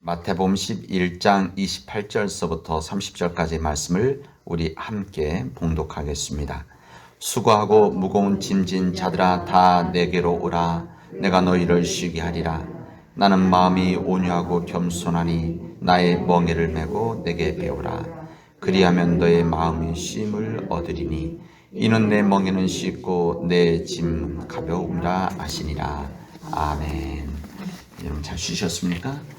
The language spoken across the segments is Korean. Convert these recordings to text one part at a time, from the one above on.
마태복음 11장 28절서부터 30절까지 말씀을 우리 함께 봉독하겠습니다. 수고하고 무거운 짐진 자들아 다 내게로 오라. 내가 너희를 쉬게 하리라. 나는 마음이 온유하고 겸손하니 나의 멍에를 메고 내게 배우라. 그리하면 너의 마음이 쉼을 얻으리니 이는 내 멍에는 쉽고 내 짐은 가벼움이라 하시니라. 아멘. 여러분 잘 쉬셨습니까?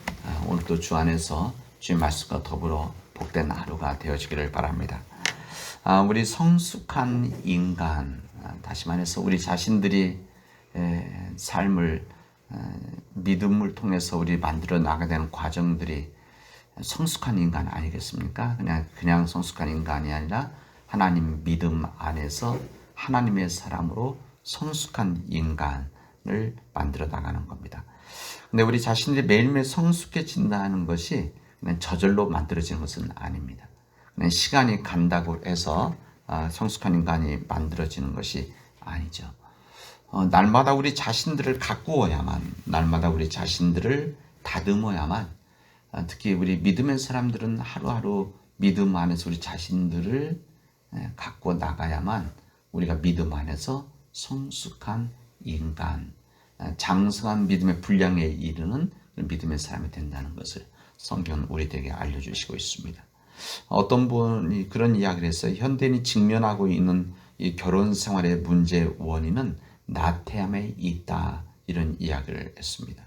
오늘도 주 안에서 주의 말씀과 더불어 복된 하루가 되어지기를 바랍니다. 우리 성숙한 인간, 다시 말해서 우리 자신들이 삶을 믿음을 통해서 우리 만들어 나가야 되는 과정들이 성숙한 인간 아니겠습니까? 그냥 성숙한 인간이 아니라 하나님 믿음 안에서 하나님의 사람으로 성숙한 인간을 만들어 나가는 겁니다. 근데 우리 자신들이 매일매일 성숙해진다는 것이 그냥 저절로 만들어지는 것은 아닙니다. 그냥 시간이 간다고 해서 성숙한 인간이 만들어지는 것이 아니죠. 날마다 우리 자신들을 가꾸어야만, 날마다 우리 자신들을 다듬어야만, 특히 우리 믿음의 사람들은 하루하루 믿음 안에서 우리 자신들을 가꾸어 나가야만 우리가 믿음 안에서 성숙한 인간, 장성한 믿음의 분량에 이르는 믿음의 사람이 된다는 것을 성경은 우리에게 알려주시고 있습니다. 어떤 분이 그런 이야기를 했어요. 현대인이 직면하고 있는 이 결혼 생활의 문제의 원인은 나태함에 있다, 이런 이야기를 했습니다.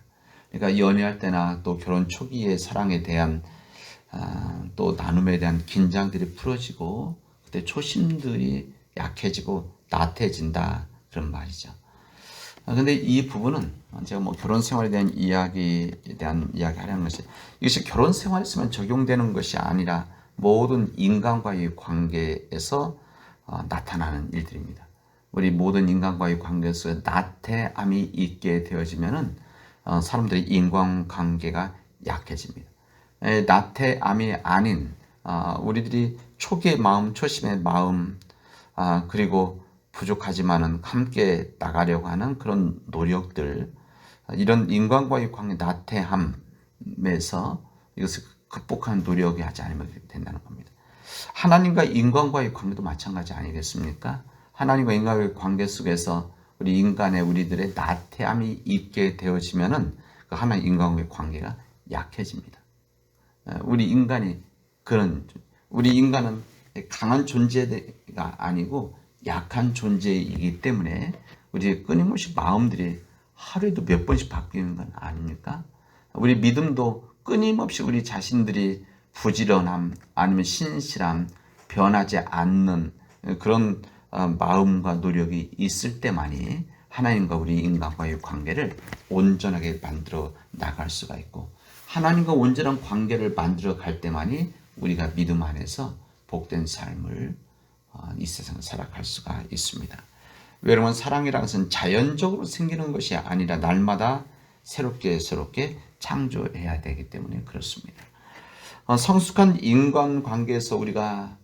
그러니까 연애할 때나 또 결혼 초기의 사랑에 대한 또 나눔에 대한 긴장들이 풀어지고 그때 초심들이 약해지고 나태해진다, 그런 말이죠. 근데 이 부분은 제가 결혼 생활에 대한 이야기 하려는 것이, 이것이 결혼 생활에서만 적용되는 것이 아니라 모든 인간과의 관계에서 나타나는 일들입니다. 우리 모든 인간과의 관계에서 나태함이 있게 되어지면은 사람들의 인간관계가 약해집니다. 나태함이 아닌 우리들이 초기의 마음, 초심의 마음, 그리고 부족하지만은 함께 나가려고 하는 그런 노력들, 이런 인간과의 관계 나태함에서 이것을 극복하는 노력이 하지 않으면 된다는 겁니다. 하나님과 인간과의 관계도 마찬가지 아니겠습니까? 하나님과 인간의 관계 속에서 우리들의 나태함이 있게 되어지면은 그 하나님 인간과의 관계가 약해집니다. 우리 인간은 강한 존재가 아니고 약한 존재이기 때문에 우리 끊임없이 마음들이 하루에도 몇 번씩 바뀌는 건 아닙니까? 우리 믿음도 끊임없이 우리 자신들이 부지런함, 아니면 신실함, 변하지 않는 그런 마음과 노력이 있을 때만이 하나님과 우리 인간과의 관계를 온전하게 만들어 나갈 수가 있고, 하나님과 온전한 관계를 만들어 갈 때만이 우리가 믿음 안에서 복된 삶을 이 세상을 살아갈 수가 있습니다. 여러분, 사랑이라는 것은 자연적으로 생기는 것이 아니라 날마다 새롭게 창조해야 되기 때문에 그렇습니다. 성숙한 인간관계에서 우리가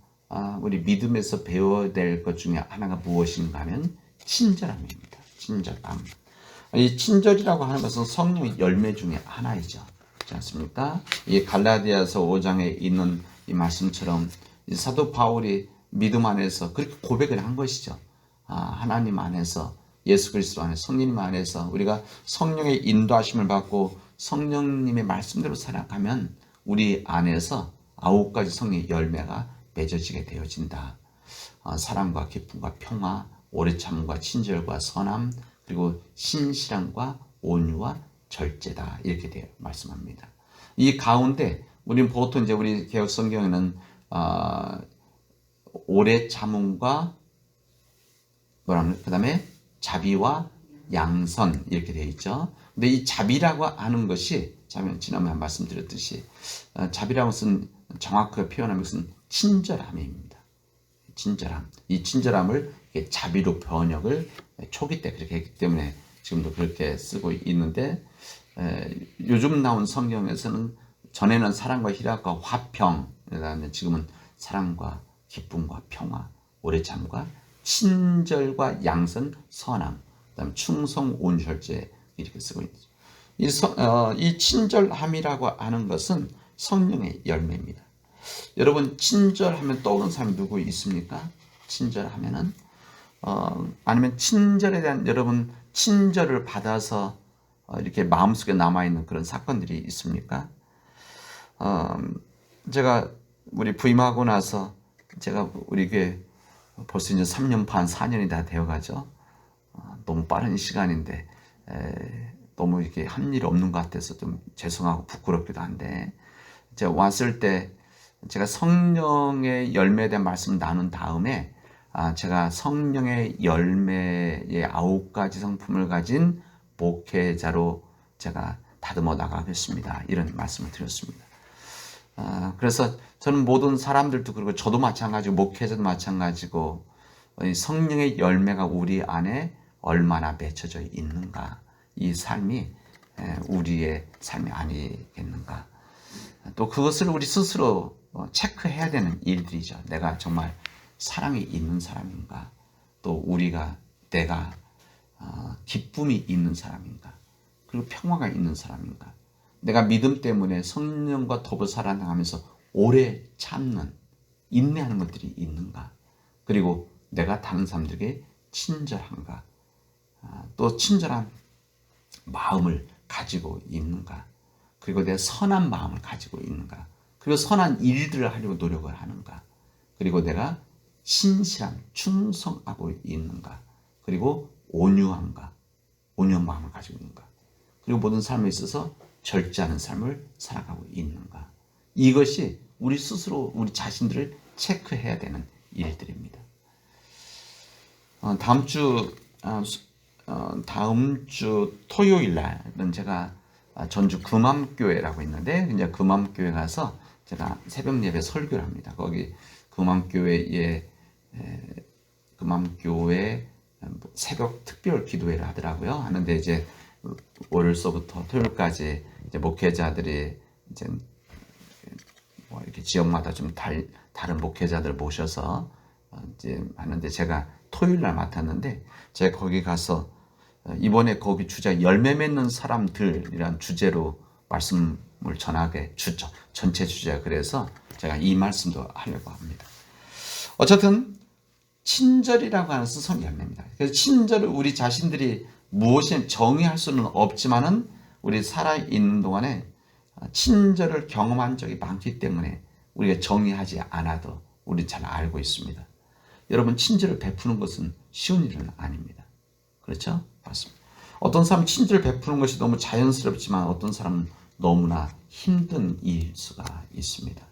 우리 믿음에서 배워야 될 것 중에 하나가 무엇인가 하면 친절함입니다. 친절함. 이 친절이라고 하는 것은 성령의 열매 중에 하나이죠. 그렇지 않습니까? 이 갈라디아서 5장에 있는 이 말씀처럼 사도 바울이 믿음 안에서 그렇게 고백을 한 것이죠. 하나님 안에서, 예수 그리스도 안에서, 성령님 안에서 우리가 성령의 인도하심을 받고 성령님의 말씀대로 살아가면 우리 안에서 9가지 성령의 열매가 맺어지게 되어진다. 사랑과 기쁨과 평화, 오래 참음과 친절과 선함, 그리고 신실함과 온유와 절제다, 이렇게 말씀합니다. 이 가운데 우리는 보통 이제 우리 개혁 성경에는 오래 참음과 그다음에 자비와 양선, 이렇게 되어 있죠. 근데 이 자비라고 하는 것이, 지난번에 말씀드렸듯이 자비라는 것은 정확하게 표현하는 것은 친절함입니다. 친절함. 이 친절함을 자비로 번역을 초기 때 그렇게 했기 때문에 지금도 그렇게 쓰고 있는데, 요즘 나온 성경에서는 전에는 사랑과 희락과 화평, 그다음에 지금은 사랑과 기쁨과 평화, 오래 참과 친절과 양선, 선함, 그다음 충성, 온유절제, 이렇게 쓰고 있죠. 이 친절함이라고 하는 것은 성령의 열매입니다. 여러분 친절하면 떠오르는 사람이 누구 있습니까? 친절하면은 아니면 친절에 대한 여러분 친절을 받아서 이렇게 마음속에 남아있는 그런 사건들이 있습니까? 제가 우리 부임하고 나서 제가 우리 교회 벌써 이제 3년 반, 4년이 다 되어가죠. 너무 빠른 시간인데 너무 이렇게 한 일 없는 것 같아서 좀 죄송하고 부끄럽기도 한데 제가 왔을 때 제가 성령의 열매에 대한 말씀을 나눈 다음에 제가 성령의 열매의 9가지 성품을 가진 목회자로 제가 다듬어 나가겠습니다. 이런 말씀을 드렸습니다. 그래서 저는 모든 사람들도 그렇고 저도 마찬가지고 목회자도 마찬가지고 성령의 열매가 우리 안에 얼마나 맺혀져 있는가, 이 삶이 우리의 삶이 아니겠는가. 또 그것을 우리 스스로 체크해야 되는 일들이죠. 내가 정말 사랑이 있는 사람인가, 또 내가 기쁨이 있는 사람인가, 그리고 평화가 있는 사람인가, 내가 믿음 때문에 성령과 더불어 살아나가면서 오래 참는, 인내하는 것들이 있는가, 그리고 내가 다른 사람들에게 친절한가, 또 친절한 마음을 가지고 있는가, 그리고 내 선한 마음을 가지고 있는가, 그리고 선한 일들을 하려고 노력을 하는가, 그리고 내가 신실함, 충성하고 있는가, 그리고 온유한가, 온유한 마음을 가지고 있는가, 그리고 모든 삶에 있어서 절제하는 삶을 살아가고 있는가. 이것이 우리 스스로 우리 자신들을 체크해야 되는 일들입니다. 다음 주 토요일 날은 제가 전주 금암교회라고 있는데 이제 금암교회 가서 제가 새벽 예배 설교를 합니다. 거기 금암교회 새벽 특별 기도회를 하더라고요. 하는데 이제 월요일서부터 토요일까지 이제 목회자들이 이제 뭐 이렇게 지역마다 좀 다른 목회자들 모셔서 이제 하는데 제가 토요일 날 맡았는데 제가 거기 가서 이번에 거기 주제 열매 맺는 사람들이란 주제로 말씀을 전하게 전체 주제가 그래서 제가 이 말씀도 하려고 합니다. 어쨌든 친절이라고 하는 것은 성 열매입니다. 그래서 친절을 우리 자신들이 무엇이 정의할 수는 없지만은 우리 살아있는 동안에 친절을 경험한 적이 많기 때문에 우리가 정의하지 않아도 우리 잘 알고 있습니다. 여러분 친절을 베푸는 것은 쉬운 일은 아닙니다. 그렇죠? 맞습니다. 어떤 사람은 친절을 베푸는 것이 너무 자연스럽지만 어떤 사람은 너무나 힘든 일일 수가 있습니다.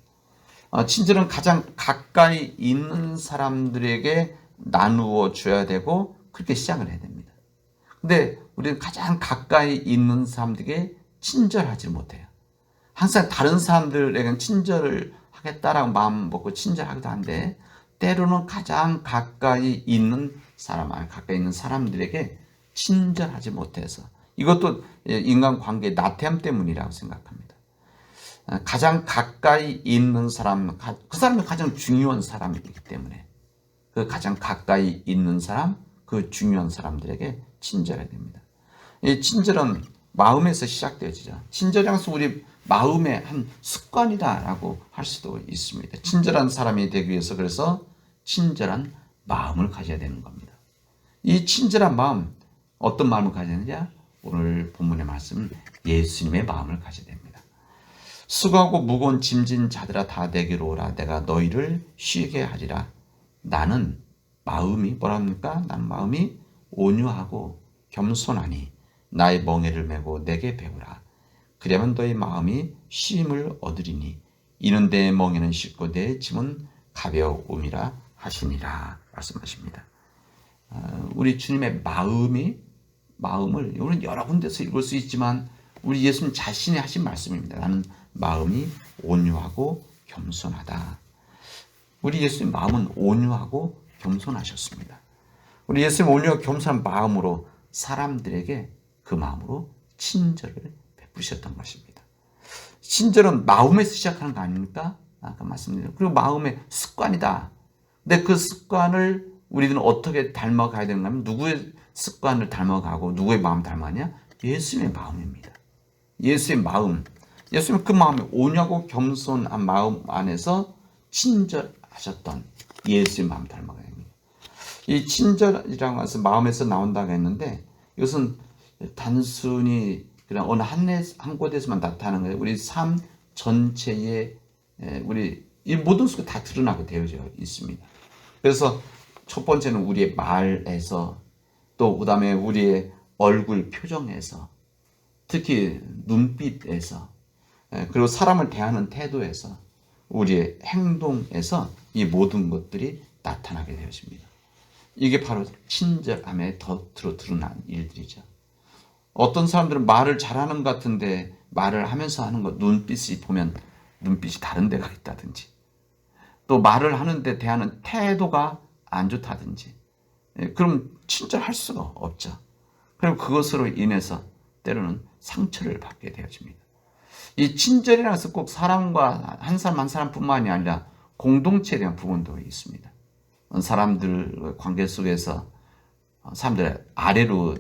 친절은 가장 가까이 있는 사람들에게 나누어 줘야 되고 그렇게 시작을 해야 됩니다. 근데 우리는 가장 가까이 있는 사람들에게 친절하지 못해요. 항상 다른 사람들에게는 친절을 하겠다라고 마음 먹고 친절하기도 한데 때로는 가장 가까이 있는 사람들에게 친절하지 못해서 이것도 인간관계의 나태함 때문이라고 생각합니다. 가장 가까이 있는 사람, 그 사람이 가장 중요한 사람이기 때문에 그 가장 가까이 있는 사람, 그 중요한 사람들에게 친절해야 됩니다. 이 친절은 마음에서 시작되어지죠. 친절이란 것은 우리 마음의 한 습관이다라고 할 수도 있습니다. 친절한 사람이 되기 위해서 그래서 친절한 마음을 가져야 되는 겁니다. 이 친절한 마음, 어떤 마음을 가져야 되느냐? 오늘 본문의 말씀은 예수님의 마음을 가져야 됩니다. 수고하고 무거운 짐진 자들아 다 내게로 오라. 내가 너희를 쉬게 하리라. 나는 마음이 나는 마음이 온유하고 겸손하니 나의 멍에를 메고 내게 배우라. 그러면 너희 마음이 쉼을 얻으리니 이는 내 멍에는 쉽고 내 짐은 가벼움이라 하시니라 말씀하십니다. 우리 주님의 마음을 우리는 여러 군데서 읽을 수 있지만 우리 예수님 자신이 하신 말씀입니다. 나는 마음이 온유하고 겸손하다. 우리 예수님 마음은 온유하고 겸손하셨습니다. 우리 예수님 온유하고 겸손한 마음으로 사람들에게 그 마음으로 친절을 베푸셨던 것입니다. 친절은 마음에서 시작하는 거 아닙니까? 아까 말씀드린 그리고 마음의 습관이다. 근데 그 습관을 우리들은 어떻게 닮아가야 되는가 하면 누구의 습관을 닮아가고 누구의 마음 닮아가냐? 예수님의 마음입니다. 예수의 마음, 예수님 그 마음이 온유하고 겸손한 마음 안에서 친절하셨던 예수의 마음 닮아가야 합니다. 이 친절이라고 해서 마음에서 나온다고 했는데 이것은 단순히 그냥 어느 한 곳에서만 나타나는 거예요. 우리 삶 전체에 우리 이 모든 속에 다 드러나게 되어져 있습니다. 그래서 첫 번째는 우리의 말에서 또 그다음에 우리의 얼굴 표정에서 특히 눈빛에서 그리고 사람을 대하는 태도에서 우리의 행동에서 이 모든 것들이 나타나게 되어집니다. 이게 바로 친절함에 덧으로 드러난 일들이죠. 어떤 사람들은 말을 잘하는 것 같은데 말을 하면서 하는 것 눈빛이 보면 눈빛이 다른 데가 있다든지 또 말을 하는데 대하는 태도가 안 좋다든지 그럼 친절할 수가 없죠. 그리고 그것으로 인해서 때로는 상처를 받게 되어집니다. 이 친절이라는 것은 꼭 사람과 한 사람 한 사람뿐만이 아니라 공동체에 대한 부분도 있습니다. 사람들 관계 속에서 사람들 아래로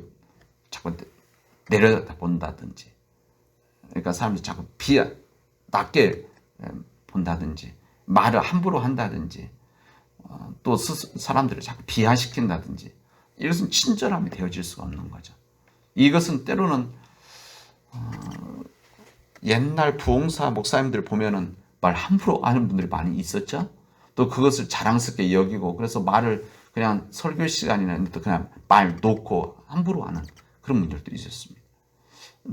자꾸 내려다본다든지 그러니까 사람들이 자꾸 낮게 본다든지 말을 함부로 한다든지 또 사람들을 자꾸 비하시킨다든지 이것은 친절함이 되어질 수가 없는 거죠. 이것은 때로는 옛날 부흥사 목사님들 보면은 말 함부로 하는 분들이 많이 있었죠. 또 그것을 자랑스럽게 여기고 그래서 말을 그냥 설교 시간이나 또 그냥 말 놓고 함부로 하는 그런 분들도 있었습니다.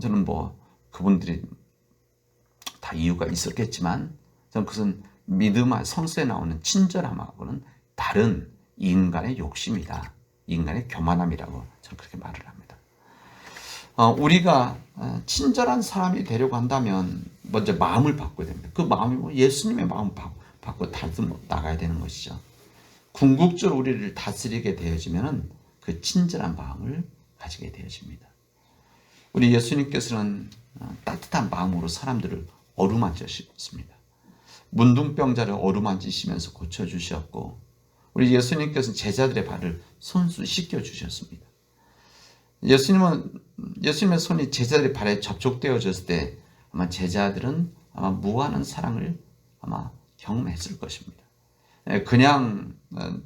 저는 뭐 그분들이 다 이유가 있었겠지만 저는 그것은 믿음과 성서에 나오는 친절함하고는 다른 인간의 욕심이다. 인간의 교만함이라고 저는 그렇게 말을 합니다. 우리가 친절한 사람이 되려고 한다면 먼저 마음을 바꿔야 됩니다. 그 마음이 뭐 예수님의 마음을 바꿔 다듬어 나가야 되는 것이죠. 궁극적으로 우리를 다스리게 되어지면 그 친절한 마음을 가지게 되어집니다. 우리 예수님께서는 따뜻한 마음으로 사람들을 어루만지셨습니다. 문둥병자를 어루만지시면서 고쳐주셨고 우리 예수님께서는 제자들의 발을 손수 씻겨주셨습니다. 예수님의 손이 제자들의 발에 접촉되어졌을 때 아마 제자들은 아마 무한한 사랑을 아마 경험했을 것입니다. 그냥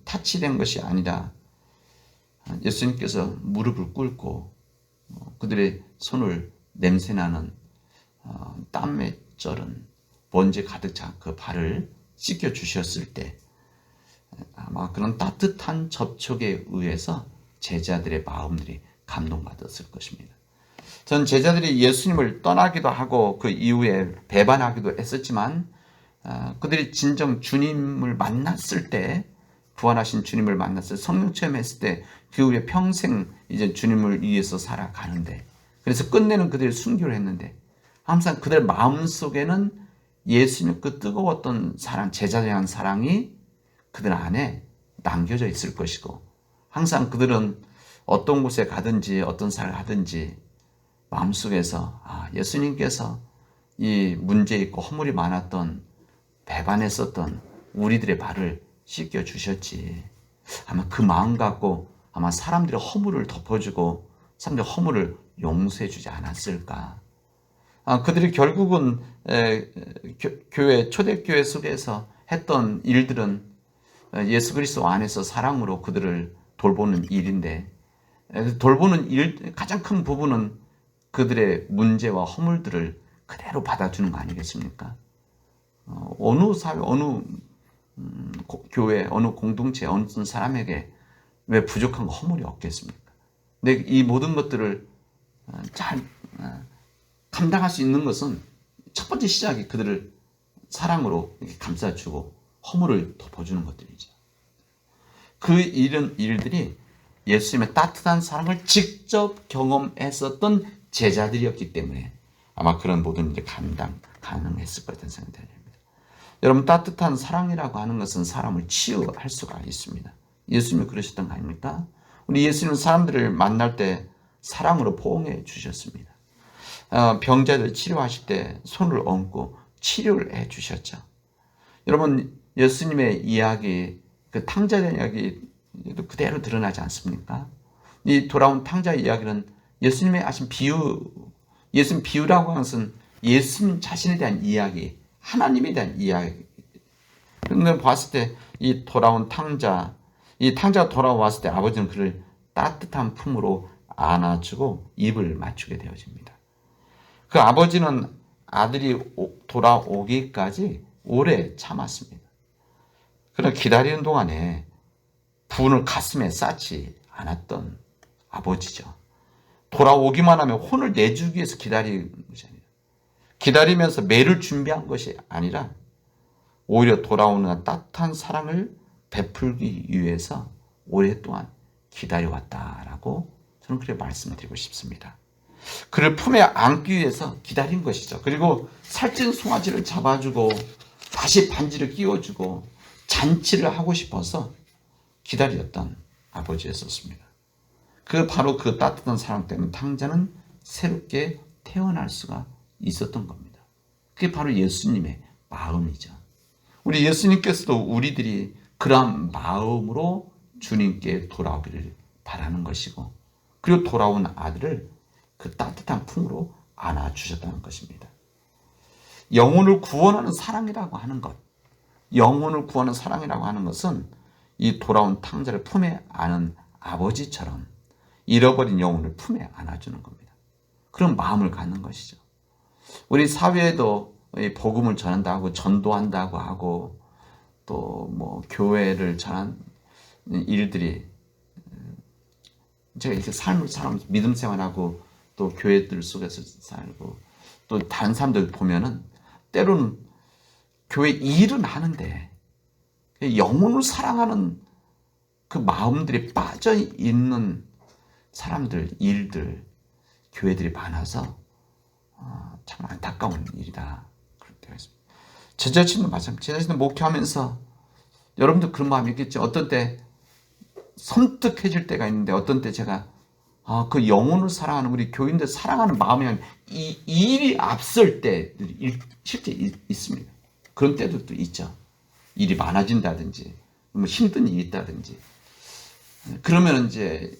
타치된 것이 아니라 예수님께서 무릎을 꿇고 그들의 손을 냄새나는 땀에 쩔은 먼지 가득 찬 그 발을 씻겨 주셨을 때 아마 그런 따뜻한 접촉에 의해서 제자들의 마음들이 감동받았을 것입니다. 전 제자들이 예수님을 떠나기도 하고 그 이후에 배반하기도 했었지만 그들이 진정 주님을 만났을 때 부활하신 주님을 만났을 때 성령 체험했을 때 그 후에 평생 이제 주님을 위해서 살아가는데 그래서 끝내는 그들의 순교를 했는데 항상 그들 마음속에는 예수님 그 뜨거웠던 사랑 제자에 대한 사랑이 그들 안에 남겨져 있을 것이고 항상 그들은 어떤 곳에 가든지 어떤 삶을 하든지 마음속에서 예수님께서 이 문제 있고 허물이 많았던 배반했었던 우리들의 발을 씻겨 주셨지. 아마 그 마음 갖고 아마 사람들의 허물을 덮어주고 사람들의 허물을 용서해 주지 않았을까. 그들이 결국은 초대교회 속에서 했던 일들은 예수 그리스도 안에서 사랑으로 그들을 돌보는 일인데 돌보는 일 가장 큰 부분은 그들의 문제와 허물들을 그대로 받아주는 거 아니겠습니까? 어느 사회, 어느 교회, 어느 공동체, 어느 사람에게 왜 부족한 허물이 없겠습니까? 근데 이 모든 것들을 잘 감당할 수 있는 것은 첫 번째 시작이 그들을 사랑으로 감싸주고 허물을 덮어주는 것들이죠. 그 이런 일들이 예수님의 따뜻한 사랑을 직접 경험했었던 제자들이었기 때문에 아마 그런 모든 일이 가능했을 것 같은 생각이 듭니다. 여러분 따뜻한 사랑이라고 하는 것은 사람을 치유할 수가 있습니다. 예수님이 그러셨던 거 아닙니까? 우리 예수님은 사람들을 만날 때 사랑으로 포옹해 주셨습니다. 병자들 치료하실 때 손을 얹고 치료를 해 주셨죠. 여러분 예수님의 이야기 그 탕자의 이야기도 그대로 드러나지 않습니까? 이 돌아온 탕자의 이야기는 예수님의 하신 비유 예수님 비유라고 하는 것은 예수님 자신에 대한 이야기, 하나님에 대한 이야기. 그런데 봤을 때 이 돌아온 탕자, 이 탕자가 돌아왔을 때 아버지는 그를 따뜻한 품으로 안아주고 입을 맞추게 되어집니다. 그 아버지는 아들이 돌아오기까지 오래 참았습니다. 그러나 기다리는 동안에 분을 가슴에 쌓지 않았던 아버지죠. 돌아오기만 하면 혼을 내주기 위해서 기다리는 것이 아니라, 기다리면서 매를 준비한 것이 아니라 오히려 돌아오는 따뜻한 사랑을 베풀기 위해서 오랫동안 기다려왔다라고 저는 그렇게 말씀드리고 싶습니다. 그를 품에 안기 위해서 기다린 것이죠. 그리고 살찐 송아지를 잡아주고 다시 반지를 끼워주고 잔치를 하고 싶어서 기다렸던 아버지였었습니다. 바로 그 따뜻한 사랑 때문에 탕자는 새롭게 태어날 수가 있었던 겁니다. 그게 바로 예수님의 마음이죠. 우리 예수님께서도 우리들이 그러한 마음으로 주님께 돌아오기를 바라는 것이고, 그리고 돌아온 아들을 그 따뜻한 품으로 안아주셨다는 것입니다. 영혼을 구원하는 사랑이라고 하는 것, 영혼을 구하는 사랑이라고 하는 것은 이 돌아온 탕자를 품에 안은 아버지처럼 잃어버린 영혼을 품에 안아주는 겁니다. 그런 마음을 갖는 것이죠. 우리 사회에도 복음을 전한다고 전도한다고 하고 또 뭐 교회를 전한 일들이, 제가 이렇게 삶을 살면서 믿음 생활하고 또 교회들 속에서 살고 또 다른 사람들 보면은 때로는 교회 일은 하는데 영혼을 사랑하는 그 마음들이 빠져 있는 사람들, 일들, 교회들이 많아서 참 안타까운 일이다. 그럴 때가 있습니다. 제 자신도 마찬가지입니다. 제 자신도 목회하면서 여러분도 그런 마음이 있겠죠. 어떤 때 섬뜩해질 때가 있는데, 어떤 때 제가 그 영혼을 사랑하는 우리 교인들 사랑하는 마음이 아니라 이 일이 앞설 때들이 실제 있습니다. 그런 때도 또 있죠. 일이 많아진다든지 뭐 힘든 일이 있다든지, 그러면 이제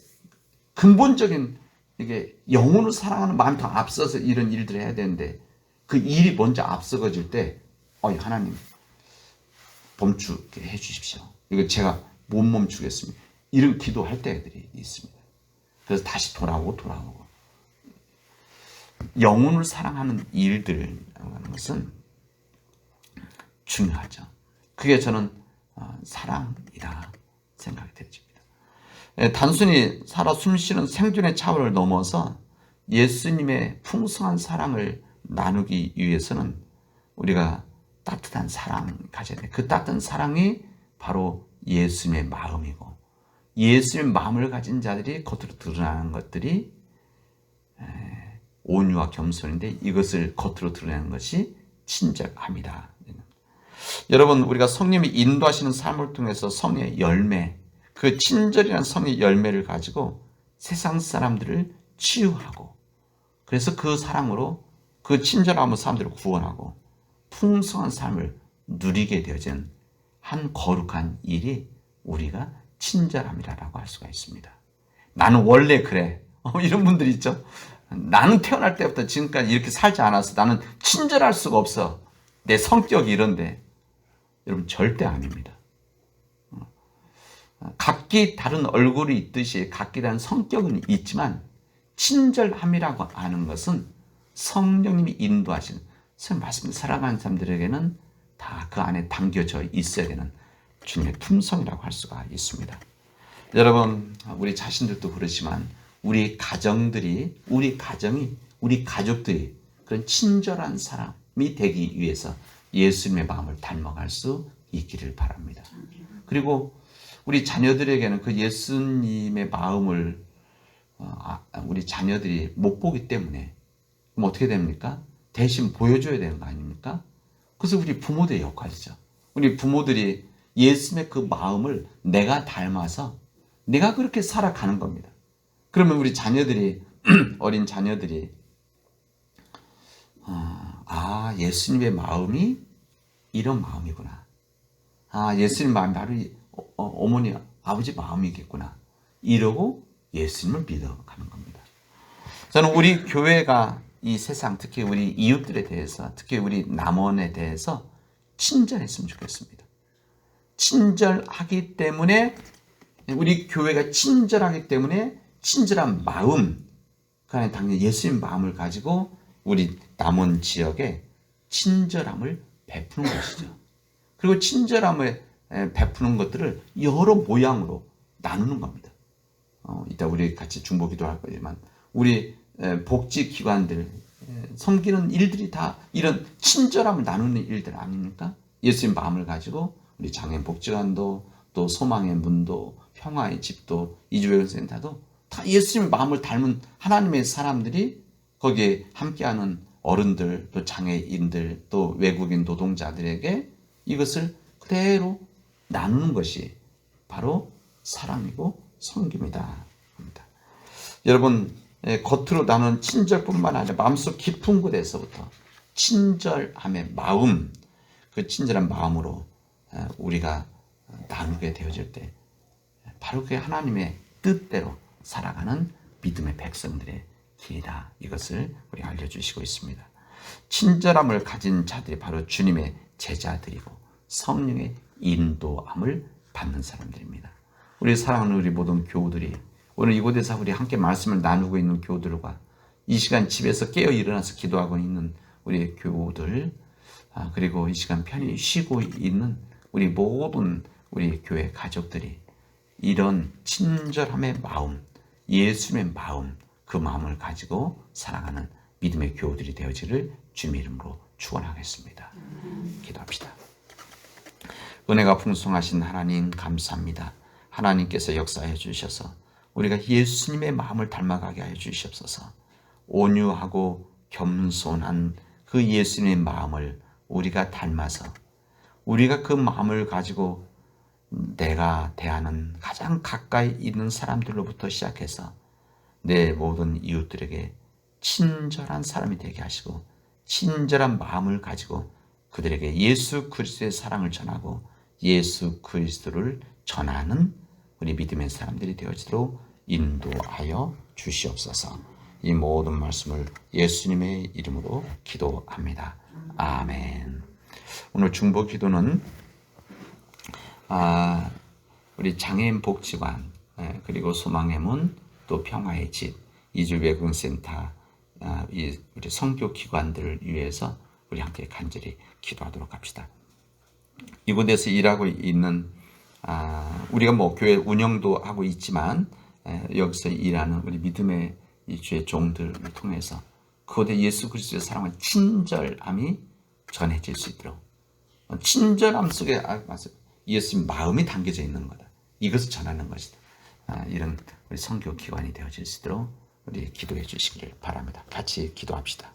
근본적인 이게 영혼을 사랑하는 마음이 더 앞서서 이런 일들을 해야 되는데, 그 일이 먼저 앞서거질 때 하나님 멈추게 해주십시오. 이거 제가 못 멈추겠습니다. 이런 기도할 때들이 있습니다. 그래서 다시 돌아오고 영혼을 사랑하는 일들이라고 하는 것은 중요하죠. 그게 저는 사랑이라 생각이 되어집니다. 단순히 살아 숨쉬는 생존의 차원을 넘어서 예수님의 풍성한 사랑을 나누기 위해서는 우리가 따뜻한 사랑을 가져야 돼요. 그 따뜻한 사랑이 바로 예수님의 마음이고, 예수님의 마음을 가진 자들이 겉으로 드러나는 것들이 온유와 겸손인데, 이것을 겉으로 드러내는 것이 친절함이다. 여러분, 우리가 성령이 인도하시는 삶을 통해서 성령의 열매, 그 친절이라는 성령의 열매를 가지고 세상 사람들을 치유하고, 그래서 그 사랑으로 그 친절함으로 사람들을 구원하고 풍성한 삶을 누리게 되어진 한 거룩한 일이 우리가 친절함이라고 할 수가 있습니다. 나는 원래 그래. 이런 분들이 있죠. 나는 태어날 때부터 지금까지 이렇게 살지 않았어. 나는 친절할 수가 없어. 내 성격이 이런데. 여러분, 절대 아닙니다. 각기 다른 얼굴이 있듯이 각기 다른 성격은 있지만, 친절함이라고 하는 것은 성령님이 인도하시는, 말씀 사랑하는 사람들에게는 다 그 안에 담겨져 있어야 되는 주님의 품성이라고 할 수가 있습니다. 여러분, 우리 자신들도 그렇지만 우리 가정들이, 우리 가족들이 그런 친절한 사람이 되기 위해서 예수님의 마음을 닮아갈 수 있기를 바랍니다. 그리고 우리 자녀들에게는 그 예수님의 마음을 우리 자녀들이 못 보기 때문에 그럼 어떻게 됩니까? 대신 보여줘야 되는 거 아닙니까? 그래서 우리 부모들의 역할이죠. 우리 부모들이 예수님의 그 마음을 내가 닮아서 내가 그렇게 살아가는 겁니다. 그러면 우리 자녀들이 어린 자녀들이 예수님의 마음이 이런 마음이구나. 예수님 마음이 바로 어머니 아버지 마음이겠구나. 이러고 예수님을 믿어가는 겁니다. 저는 우리 교회가 이 세상, 특히 우리 이웃들에 대해서, 특히 우리 남원에 대해서 친절했으면 좋겠습니다. 친절하기 때문에, 우리 교회가 친절하기 때문에 친절한 마음, 그 안에 당연히 예수님 마음을 가지고 우리 남원 지역에 친절함을 베푸는 것이죠. 그리고 친절함을 베푸는 것들을 여러 모양으로 나누는 겁니다. 이따 우리 같이 중보기도 할 거지만 우리 복지기관들 섬기는 일들이 다 이런 친절함을 나누는 일들 아닙니까? 예수님 마음을 가지고 우리 장애인 복지관도 또 소망의 문도 평화의 집도 이주외국센터도 다 예수님의 마음을 닮은 하나님의 사람들이 거기에 함께하는 어른들 또 장애인들 또 외국인 노동자들에게 이것을 그대로 나누는 것이 바로 사랑이고 섬김이다. 여러분, 겉으로 나누는 친절뿐만 아니라 마음속 깊은 곳에서부터 친절함의 마음, 그 친절한 마음으로 우리가 나누게 되어질 때 바로 그게 하나님의 뜻대로 살아가는 믿음의 백성들의 길이다. 이것을 우리 알려주시고 있습니다. 친절함을 가진 자들이 바로 주님의 제자들이고 성령의 인도함을 받는 사람들입니다. 우리 사랑하는 우리 모든 교우들이 오늘 이곳에서 우리 함께 말씀을 나누고 있는 교우들과 이 시간 집에서 깨어 일어나서 기도하고 있는 우리 교우들, 그리고 이 시간 편히 쉬고 있는 우리 모든 우리 교회 가족들이 이런 친절함의 마음, 예수님의 마음, 그 마음을 가지고 살아가는 믿음의 교우들이 되어지를 주님의 이름으로 축원하겠습니다. 기도합시다. 은혜가 풍성하신 하나님 감사합니다. 하나님께서 역사해 주셔서 우리가 예수님의 마음을 닮아가게 하여 주시옵소서. 온유하고 겸손한 그 예수님의 마음을 우리가 닮아서 우리가 그 마음을 가지고 내가 대하는 가장 가까이 있는 사람들로부터 시작해서 내 모든 이웃들에게 친절한 사람이 되게 하시고 친절한 마음을 가지고 그들에게 예수 그리스도의 사랑을 전하고 예수 그리스도를 전하는 우리 믿음의 사람들이 되어지도록 인도하여 주시옵소서. 이 모든 말씀을 예수님의 이름으로 기도합니다. 아멘. 오늘 중보 기도는 우리 장애인 복지관 그리고 소망의 문 또 평화의 집 이주외국센터 우리 선교 기관들을 위해서 우리 함께 간절히 기도하도록 합시다. 이곳에서 일하고 있는 우리가 뭐 교회 운영도 하고 있지만 여기서 일하는 우리 믿음의 이 주의 종들을 통해서 그곳에 예수 그리스도의 사랑과 친절함이 전해질 수 있도록 친절함 속에 예수님 마음이 담겨져 있는 거다. 이것을 전하는 것이다. 이런 우리 선교 기관이 되어질 수 있도록 우리 기도해 주시기를 바랍니다. 같이 기도합시다.